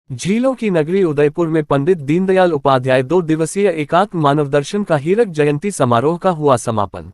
झीलों की नगरी उदयपुर में पंडित दीनदयाल उपाध्याय 2 दिवसीय एकात्म मानव दर्शन का हीरक जयंती समारोह का हुआ समापन।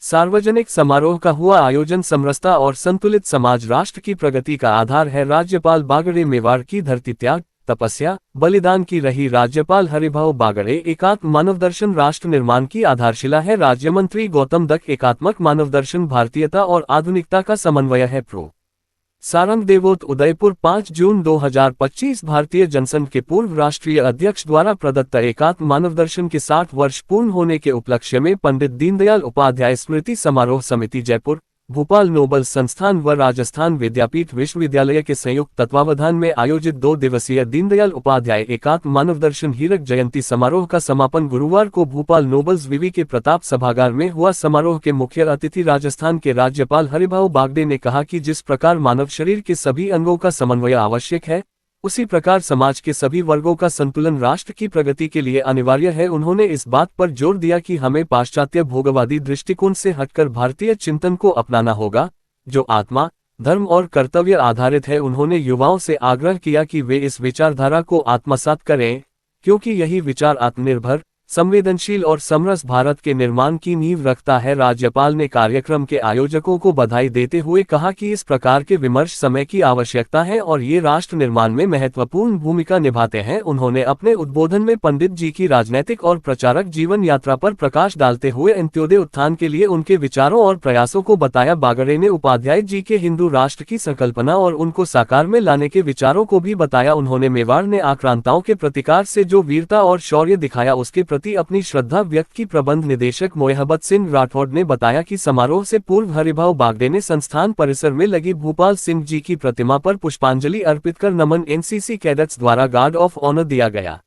सार्वजनिक समारोह का हुआ आयोजन समरसता और संतुलित समाज राष्ट्र की प्रगति का आधार है। राज्यपाल बागड़े मेवाड़ की धरती त्याग, तपस्या, बलिदान की रही राज्यपाल हरिभाऊ बागड़े एकात्म मानव दर्शन राष्ट्र निर्माण की आधारशिला है। राज्य मंत्री गौतम दत्त एकात्मक मानव दर्शन भारतीयता और आधुनिकता का समन्वय है। प्रो सारंग देवोत उदयपुर 5 जून 2025 भारतीय जनसंघ के पूर्व राष्ट्रीय अध्यक्ष द्वारा प्रदत्त एकात्म मानव दर्शन के 60 वर्ष पूर्ण होने के उपलक्ष्य में पंडित दीनदयाल उपाध्याय स्मृति समारोह समिति जयपुर, भोपाल नोबल संस्थान व राजस्थान विद्यापीठ विश्वविद्यालय के संयुक्त तत्वावधान में आयोजित 2 दिवसीय दीनदयाल उपाध्याय एकात्म मानव दर्शन हीरक जयंती समारोह का समापन गुरुवार को भोपाल नोबल्स विवि के प्रताप सभागार में हुआ। समारोह के मुख्य अतिथि राजस्थान के राज्यपाल हरिभाऊ बागड़े ने कहा कि जिस प्रकार मानव शरीर के सभी अंगों का समन्वय आवश्यक है, उसी प्रकार समाज के सभी वर्गों का संतुलन राष्ट्र की प्रगति के लिए अनिवार्य है। उन्होंने इस बात पर जोर दिया कि हमें पाश्चात्य भोगवादी दृष्टिकोण से हटकर भारतीय चिंतन को अपनाना होगा, जो आत्मा, धर्म और कर्तव्य आधारित है। उन्होंने युवाओं से आग्रह किया कि वे इस विचारधारा को आत्मसात करें, क्योंकि यही विचार आत्मनिर्भर, संवेदनशील और समरस भारत के निर्माण की नींव रखता है। राज्यपाल ने कार्यक्रम के आयोजकों को बधाई देते हुए कहा कि इस प्रकार के विमर्श समय की आवश्यकता है और ये राष्ट्र निर्माण में महत्वपूर्ण भूमिका निभाते हैं। उन्होंने अपने उद्बोधन में पंडित जी की राजनैतिक और प्रचारक जीवन यात्रा पर प्रकाश डालते हुए अंत्योदय उत्थान के लिए उनके विचारों और प्रयासों को बताया। बागड़े ने उपाध्याय जी के हिंदू राष्ट्र की संकल्पना और उनको साकार में लाने के विचारों को भी बताया। उन्होंने मेवाड़ ने आक्रांताओं के प्रतिकार से जो वीरता और शौर्य दिखाया, उसके प्रति अपनी श्रद्धा व्यक्त की। प्रबंध निदेशक मोहब्बत सिंह राठौड़ ने बताया कि समारोह से पूर्व हरिभाऊ बागड़े ने संस्थान परिसर में लगी भूपाल सिंह जी की प्रतिमा पर पुष्पांजलि अर्पित कर नमन। एनसीसी कैडेट्स द्वारा गार्ड ऑफ ऑनर दिया गया।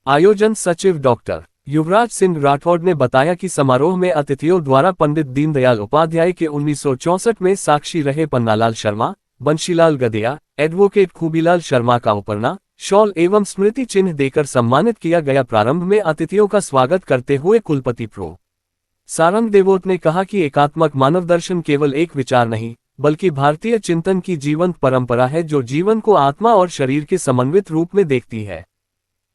आयोजन सचिव डॉक्टर युवराज सिंह राठौड़ ने बताया कि समारोह में अतिथियों द्वारा पंडित दीनदयाल उपाध्याय के 1964 में साक्षी रहे पन्नालाल शर्मा, बंशीलाल गदेया, एडवोकेट खूबीलाल शर्मा का उपरना, शॉल एवं स्मृति चिन्ह देकर सम्मानित किया गया। प्रारंभ में अतिथियों का स्वागत करते हुए कुलपति प्रो सारंग देवोत ने कहा कि एकात्मक मानव दर्शन केवल एक विचार नहीं, बल्कि भारतीय चिंतन की जीवंत परंपरा है, जो जीवन को आत्मा और शरीर के समन्वित रूप में देखती है।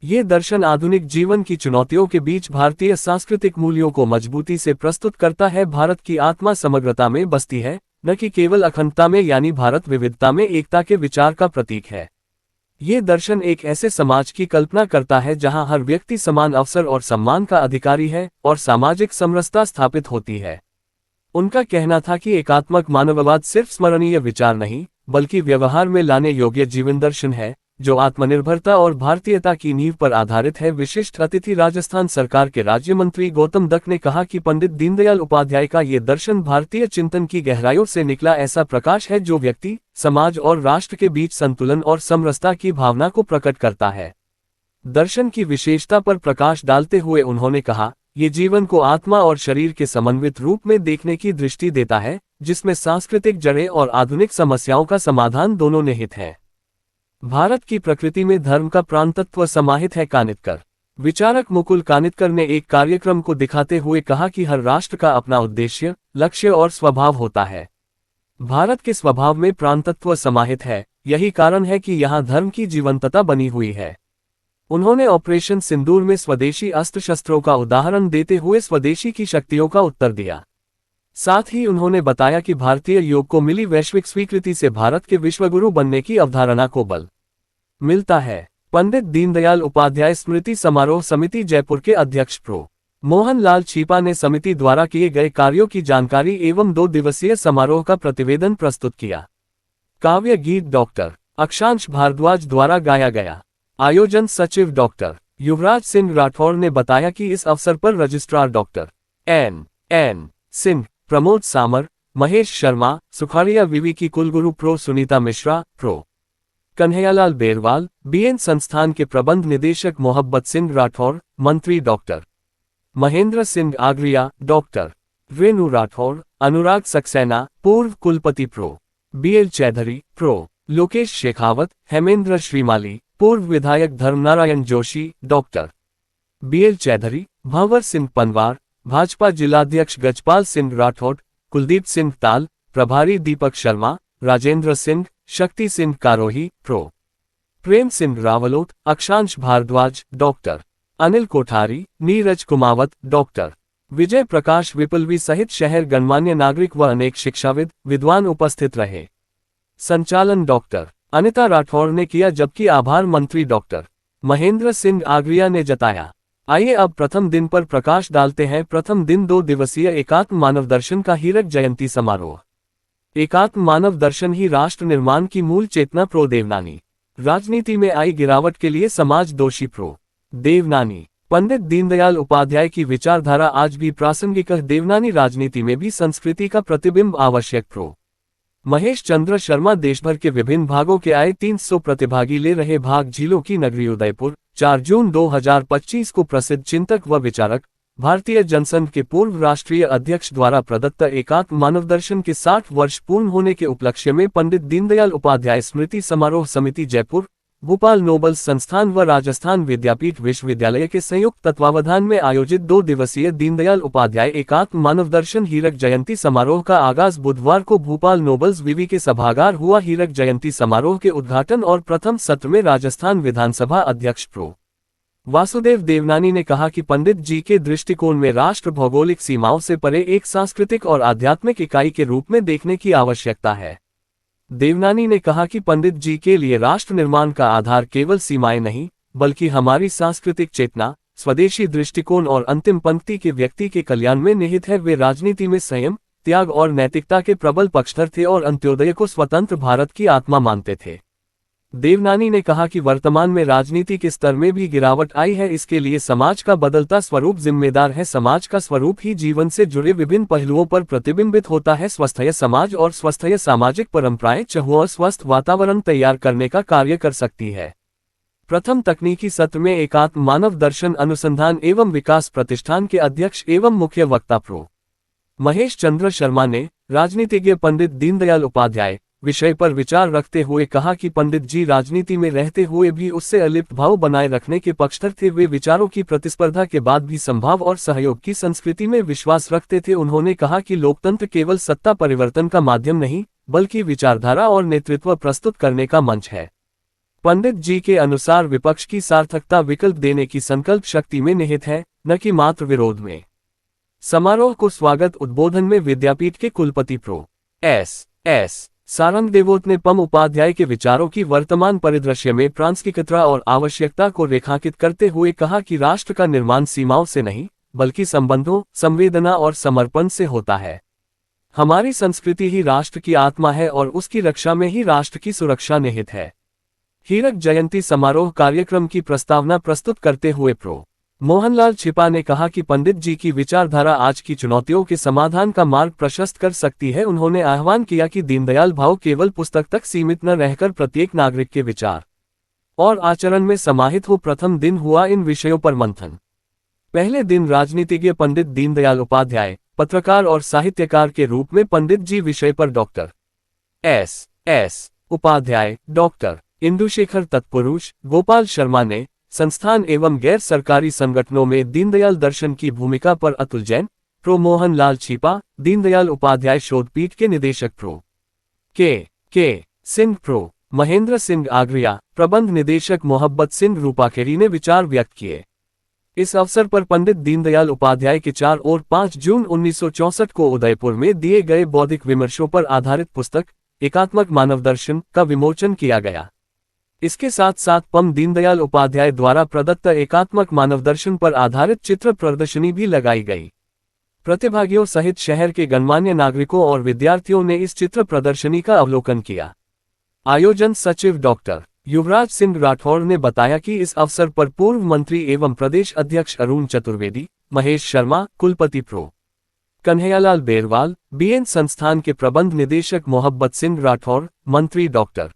ये दर्शन आधुनिक जीवन की चुनौतियों के बीच भारतीय सांस्कृतिक मूल्यों को मजबूती से प्रस्तुत करता है। भारत की आत्मा समग्रता में बसती है, न कि केवल अखंडता में, यानी भारत विविधता में एकता के विचार का प्रतीक है। ये दर्शन एक ऐसे समाज की कल्पना करता है जहां हर व्यक्ति समान अवसर और सम्मान का अधिकारी है और सामाजिक समरसता स्थापित होती है। उनका कहना था कि एकात्मक मानववाद सिर्फ स्मरणीय विचार नहीं, बल्कि व्यवहार में लाने योग्य जीवन दर्शन है, जो आत्मनिर्भरता और भारतीयता की नींव पर आधारित है। विशिष्ट अतिथि राजस्थान सरकार के राज्य मंत्री गौतम दत्त ने कहा कि पंडित दीनदयाल उपाध्याय का ये दर्शन भारतीय चिंतन की गहराइयों से निकला ऐसा प्रकाश है, जो व्यक्ति, समाज और राष्ट्र के बीच संतुलन और समरसता की भावना को प्रकट करता है। दर्शन की विशेषता पर प्रकाश डालते हुए उन्होंने कहा, ये जीवन को आत्मा और शरीर के समन्वित रूप में देखने की दृष्टि देता है, जिसमें सांस्कृतिक जड़ें और आधुनिक समस्याओं का समाधान दोनों निहित हैं। भारत की प्रकृति में धर्म का प्राणतत्व समाहित है। कानितकर विचारक मुकुल कानितकर ने एक कार्यक्रम को दिखाते हुए कहा कि हर राष्ट्र का अपना उद्देश्य, लक्ष्य और स्वभाव होता है। भारत के स्वभाव में प्राणतत्व समाहित है, यही कारण है कि यहाँ धर्म की जीवंतता बनी हुई है। उन्होंने ऑपरेशन सिंदूर में स्वदेशी अस्त्र शस्त्रों का उदाहरण देते हुए स्वदेशी की शक्तियों का उत्तर दिया। साथ ही उन्होंने बताया कि भारतीय योग को मिली वैश्विक स्वीकृति से भारत के विश्वगुरु बनने की अवधारणा को बल मिलता है। पंडित दीनदयाल उपाध्याय स्मृति समारोह समिति जयपुर के अध्यक्ष प्रो मोहन लाल छीपा ने समिति द्वारा किए गए कार्यों की जानकारी एवं 2 दिवसीय समारोह का प्रतिवेदन प्रस्तुत किया। काव्य गीत डॉक्टर अक्षांश भारद्वाज द्वारा गाया गया। आयोजन सचिव डॉक्टर युवराज सिंह राठौड़ ने बताया कि इस अवसर पर registrar doctor N Singh, Pramod Samar, Mahesh Sharma, Sukhadia विवि की कुलगुरु pro Sunita Mishra, pro Kanhaiyalal Berwal, BN संस्थान के प्रबंध निदेशक मोहब्बत सिंह राठौड़, मंत्री डॉक्टर महेंद्र सिंह आगरिया, डॉक्टर रेणु राठौड़, अनुराग सक्सेना, पूर्व कुलपति pro BL Chaudhary, pro Lokesh Shekhawat, Hemendra Shrimali, पूर्व विधायक धर्मनारायण जोशी, डॉक्टर बीएल चौधरी, भंवर सिंह पनवार, भाजपा जिलाध्यक्ष गजपाल सिंह राठौड़, कुलदीप सिंह ताल, प्रभारी दीपक शर्मा, राजेंद्र सिंह, शक्ति सिंह कारोही, प्रो प्रेम सिंह रावलोत, अक्षांश भारद्वाज, डॉक्टर अनिल कोठारी, नीरज कुमावत, डॉक्टर विजय प्रकाश विपलवी सहित शहर गणमान्य नागरिक व अनेक शिक्षाविद विद्वान उपस्थित रहे। संचालन डॉक्टर अनिता राठौर ने किया, जबकि आभार मंत्री डॉक्टर महेंद्र सिंह आगरिया ने जताया। आइए अब प्रथम दिन पर प्रकाश डालते हैं। प्रथम दिन 2 दिवसीय एकात्म मानव दर्शन का हीरक जयंती समारोह। एकात्म मानव दर्शन ही राष्ट्र निर्माण की मूल चेतना। प्रो देवनानी। राजनीति में आई गिरावट के लिए समाज दोषी। प्रो देवनानी। पंडित दीनदयाल उपाध्याय की विचारधारा आज भी प्रासंगिक है। देवनानी राजनीति में भी संस्कृति का प्रतिबिंब आवश्यक। प्रो महेश चंद्र शर्मा। देशभर के विभिन्न भागों के आए 300 प्रतिभागी ले रहे भाग झीलों की नगरी उदयपुर। 4 जून 2025 को प्रसिद्ध चिंतक व विचारक, भारतीय जनसंघ के पूर्व राष्ट्रीय अध्यक्ष द्वारा प्रदत्त एकात्म मानव दर्शन के 60 वर्ष पूर्ण होने के उपलक्ष्य में पंडित दीनदयाल उपाध्याय स्मृति समारोह समिति जयपुर, भोपाल नोबल्स संस्थान व राजस्थान विद्यापीठ विश्वविद्यालय के संयुक्त तत्वावधान में आयोजित 2 दिवसीय दीनदयाल उपाध्याय एकात्म मानव दर्शन हीरक जयंती समारोह का आगाज बुधवार को भोपाल नोबल्स विवि के सभागार हुआ। हीरक जयंती समारोह के उद्घाटन और प्रथम सत्र में राजस्थान विधानसभा अध्यक्ष प्रो वासुदेव देवनानी ने कहा कि पंडित जी के दृष्टिकोण में राष्ट्र भौगोलिक सीमाओं से परे एक सांस्कृतिक और आध्यात्मिक इकाई के रूप में देखने की आवश्यकता है। देवनानी ने कहा कि पंडित जी के लिए राष्ट्र निर्माण का आधार केवल सीमाएं नहीं, बल्कि हमारी सांस्कृतिक चेतना, स्वदेशी दृष्टिकोण और अंतिम पंक्ति के व्यक्ति के कल्याण में निहित है। वे राजनीति में संयम, त्याग और नैतिकता के प्रबल पक्षधर थे और अंत्योदय को स्वतंत्र भारत की आत्मा मानते थे। देवनानी ने कहा कि वर्तमान में राजनीति के स्तर में भी गिरावट आई है। इसके लिए समाज का बदलता स्वरूप जिम्मेदार है। समाज का स्वरूप ही जीवन से जुड़े विभिन्न पहलुओं पर प्रतिबिंबित होता है। स्वस्थय समाज और स्वस्थय सामाजिक परंपराएं चहुआ स्वस्थ वातावरण तैयार करने का कार्य कर सकती है। प्रथम तकनीकी सत्र में एकात्म मानव दर्शन अनुसंधान एवं विकास प्रतिष्ठान के अध्यक्ष एवं मुख्य वक्ता प्रो महेश चंद्र शर्मा ने राजनीतिज्ञ पंडित दीनदयाल उपाध्याय विषय पर विचार रखते हुए कहा कि पंडित जी राजनीति में रहते हुए भी उससे अलिप्त भाव बनाए रखने के पक्षधर थे। वे विचारों की प्रतिस्पर्धा के बाद भी संभाव और सहयोग की संस्कृति में विश्वास रखते थे। उन्होंने कहा कि लोकतंत्र केवल सत्ता परिवर्तन का माध्यम नहीं, बल्कि विचारधारा और नेतृत्व प्रस्तुत करने का मंच है। पंडित जी के अनुसार विपक्ष की सार्थकता विकल्प देने की संकल्प शक्ति में निहित है, न कि मात्र विरोध में। समारोह को स्वागत उद्बोधन में विद्यापीठ के कुलपति प्रो एस सारंग देवोत ने पम उपाध्याय के विचारों की वर्तमान परिदृश्य में प्रासंगिकता और आवश्यकता को रेखांकित करते हुए कहा कि राष्ट्र का निर्माण सीमाओं से नहीं, बल्कि संबंधों, संवेदना और समर्पण से होता है। हमारी संस्कृति ही राष्ट्र की आत्मा है और उसकी रक्षा में ही राष्ट्र की सुरक्षा निहित है। हीरक जयंती समारोह कार्यक्रम की प्रस्तावना प्रस्तुत करते हुए प्रो मोहनलाल छिपा ने कहा कि पंडित जी की विचारधारा आज की चुनौतियों के समाधान का मार्ग प्रशस्त कर सकती है। उन्होंने आह्वान किया कि दीनदयाल भाव केवल पुस्तक तक सीमित न रहकर प्रत्येक नागरिक के विचार और आचरण में समाहित हो। प्रथम दिन हुआ इन विषयों पर मंथन। पहले दिन राजनीतिज्ञ पंडित दीनदयाल उपाध्याय, पत्रकार और साहित्यकार के रूप में पंडित जी विषय पर doctor S Upadhyay, doctor Indushekhar Tatpurush, Gopal Sharma ने संस्थान एवं गैर सरकारी संगठनों में दीनदयाल दर्शन की भूमिका पर अतुल जैन, प्रो मोहनलाल छिपा, दीनदयाल उपाध्याय शोधपीठ के निदेशक प्रो के सिंह, प्रो महेंद्र सिंह आगरिया, प्रबंध निदेशक मोहब्बत सिंह रूपाखेरी ने विचार व्यक्त किए। इस अवसर पर पंडित दीनदयाल उपाध्याय के 4 और 5 जून 1964 को उदयपुर में दिए गए बौद्धिक विमर्शों पर आधारित पुस्तक एकात्मक मानव दर्शन का विमोचन किया गया। इसके साथ साथ पं दीनदयाल उपाध्याय द्वारा प्रदत्त एकात्मक मानव दर्शन पर आधारित चित्र प्रदर्शनी भी लगाई गई। प्रतिभागियों सहित शहर के गणमान्य नागरिकों और विद्यार्थियों ने इस चित्र प्रदर्शनी का अवलोकन किया। आयोजन सचिव डॉक्टर युवराज सिंह राठौर ने बताया कि इस अवसर पर पूर्व मंत्री एवं प्रदेश अध्यक्ष अरुण चतुर्वेदी, महेश शर्मा, कुलपति प्रो कन्हैयालाल बेरवाल, बीएन संस्थान के प्रबंध निदेशक मोहब्बत सिंह राठौर, मंत्री doctor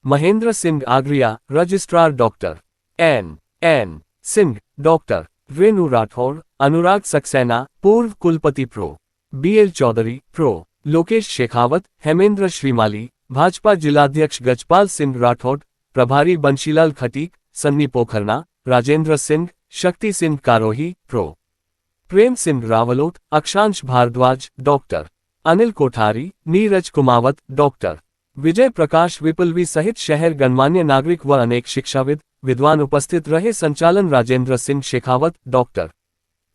Mahendra Singh Agariya, registrar doctor N Singh, doctor Renu Rathore, Anurag Saxena, पूर्व कुलपति pro BL Chaudhary, pro Lokesh Shekhawat, Hemendra Shrimali, Bhajpa जिलाध्यक्ष गजपाल सिंह राठौड़, प्रभारी बंशीलाल खटीक, सन्नी पोखरना, राजेंद्र सिंह, शक्ति सिंह कारोही, प्रो प्रेम सिंह रावलोत, अक्षांश भारद्वाज, डॉक्टर अनिल कोठारी, नीरज कुमावत, डॉक्टर विजय प्रकाश विपुलवी सहित शहर गणमान्य नागरिक व अनेक शिक्षाविद विद्वान उपस्थित रहे। संचालन राजेंद्र सिंह शेखावत, डॉक्टर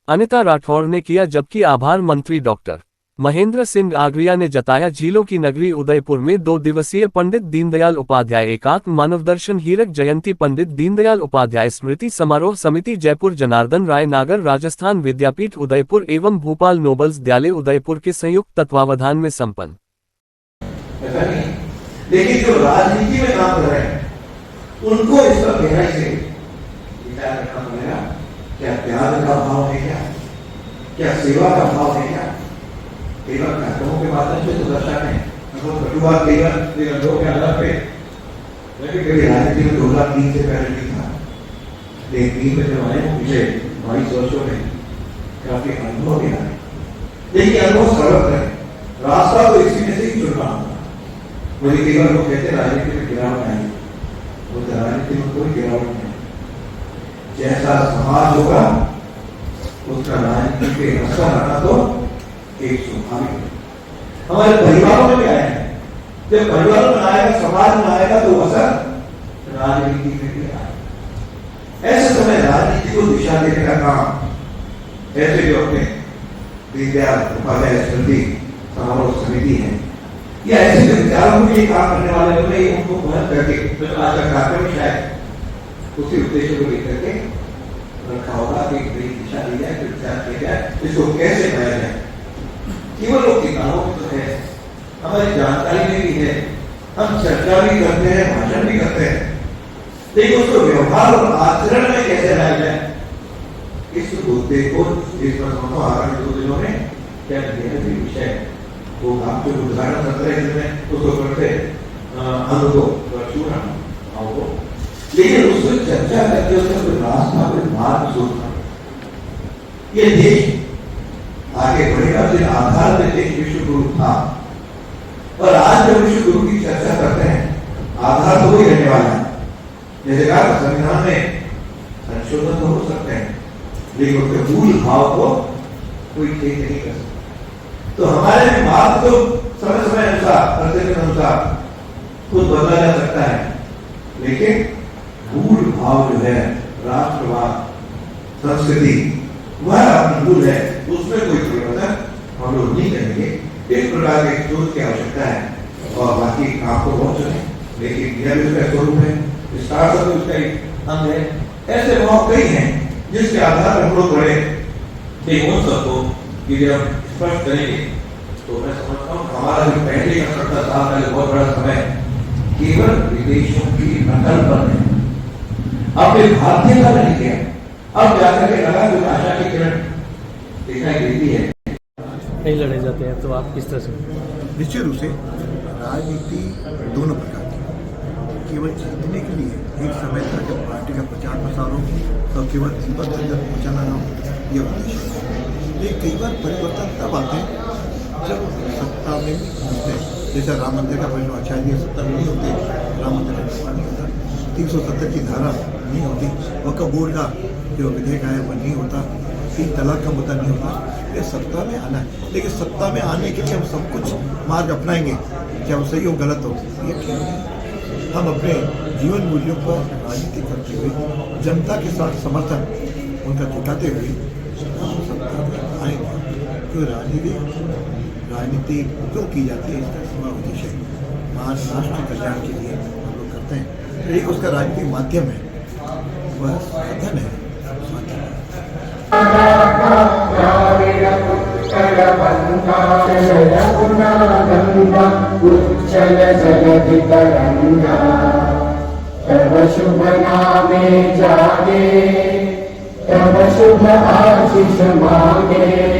अनिता राठौड़ ने किया, जबकि आभार मंत्री डॉक्टर महेंद्र सिंह आगरिया ने जताया। झीलों की नगरी उदयपुर में 2 दिवसीय पंडित दीनदयाल उपाध्याय एकात्म मानव दर्शन हीरक जयंती पंडित दीनदयाल उपाध्याय स्मृति समारोह समिति जयपुर जनार्दन राय नागर राजस्थान विद्यापीठ उदयपुर एवं भोपाल नोबल्स विद्यालय उदयपुर के संयुक्त तत्वावधान में संपन्न। लेकिन जो राजनीति में काम कर रहे हैं उनको इस पर गहराई से विचार करना पड़ेगा। क्या त्याग का भाव है, क्या सेवा का भाव है, केवल कार्यक्रमों के माध्यम से तो दर्शक है कटुवाद केवल लोग के आधार पे कभी राजनीति में 2003 से पहले नहीं था। लेकिन में जब आए पिछले 22 वर्षों में काफी अनुभव भी आए। देखिए अनुभव सर्वत्र है, रास्ता तो इसी में से ही चुनना होगा। मुझे केवल लोग कहते राजनीति में गिरावट आई, वो राजनीति में कोई गिरावट नहीं। जैसा समाज होगा उसका राजनीति पे असर आना तो एक स्वाभाविक है। हमारे परिवारों में भी आए हैं, जब परिवारों में आएगा समाज में आएगा तो असर राजनीति में भी आएगा। ऐसे समय राजनीति को दिशा देने का काम ऐसे जो अपने दीनदयाल उपाध्याय स्मृति समारोह समिति है या ऐसे जो विचारों के लिए काम करने वाले लोग हैं, उनको मदद करके आज का कार्यक्रम शायद उसी उद्देश्य को लेकर के रखा होगा कि नई दिशा दी जाए, विचार किया जाए, इसको कैसे बनाया जाए। केवल लोग किताबों में तो है, हमारी जानकारी में भी है, हम चर्चा भी करते हैं, भाषण भी करते हैं, लेकिन उसको व्यवहार और आचरण में कैसे लाया जाए, इस मुद्दे को इस आगामी 2 दिनों में क्या भी विषय वो आप जो उदाहरण सत्र है उसको करते अनुभव, लेकिन उसको चर्चा करके उसका कोई रास्ता कोई मार्ग सोचना। ये देश आगे बढ़ेगा जिन आधार पे देश विश्व गुरु था, और आज जब विश्व गुरु की चर्चा करते हैं आधार तो वही रहने वाला है। जैसे कहा संविधान में संशोधन तो हो सकते हैं, लेकिन उसके मूल भाव को कोई चेंज नहीं कर सकता। तो हमारे मार्ग तो समय समय अनुसार परिस्थिति के अनुसार खुद बदला जा सकता है, लेकिन मूल भाव जो है राष्ट्रवाद संस्कृति वह मूल है, उसमें कोई परिवर्तन हम लोग नहीं करेंगे। इस प्रकार के सोच की आवश्यकता है और बाकी काम को बहुत चले, लेकिन यह भी उसका स्वरूप है, स्टार्टअप भी उसका एक अंग है। ऐसे बहुत कई हैं जिसके आधार पर हम लोग बढ़े, लेकिन उन सबको जब स्पष्ट करेंगे तो मैं समझता हूँ हमारा जो पहले का 70 साल पहले बहुत बड़ा समय केवल विदेशों की नकल पर है, अपने भारतीयता नहीं किया। अब जाकर के लगा जो आशा की किरण दिखाई देती है। नहीं लड़े जाते हैं तो आप किस तरह से? निश्चित रूप से राजनीति दोनों प्रकार की, केवल जीतने के लिए एक समय था जब पार्टी का प्रचार प्रसार हो तो केवल दीपक तक पहुँचाना ना हो, यह उद्देश्य है। लेकिन कई बार परिवर्तन तब आते हैं जब सत्ता में होते हैं। जैसे राम मंदिर का प्रश्न अच्छा है, सत्ता में नहीं होते, राम मंदिर का निर्माण नहीं होता, 370 की धारा नहीं होती, वक्फ बोर्ड का जो विधेयक आया वह नहीं होता, 3 तलाक का मुद्दा नहीं होता। ये सत्ता में आना है, लेकिन सत्ता में आने के लिए हम सब कुछ मार्ग अपनाएंगे, क्या वो सही हो गलत हो ये ठीक है। हम अपने जीवन मूल्यों पर राजनीति करते हुए जनता के साथ समर्थन उनका जुटाते हुए आएंगे। तो राजनीति क्यों की जाती है, इसका सीमा उद्देश्य है महान राष्ट्र कल्याण के लिए हम लोग करते हैं। एक उसका राजनीतिक माध्यम है, वह साधन है, तब शुभ नामे जागे, तब शुभ आशीष मांगे।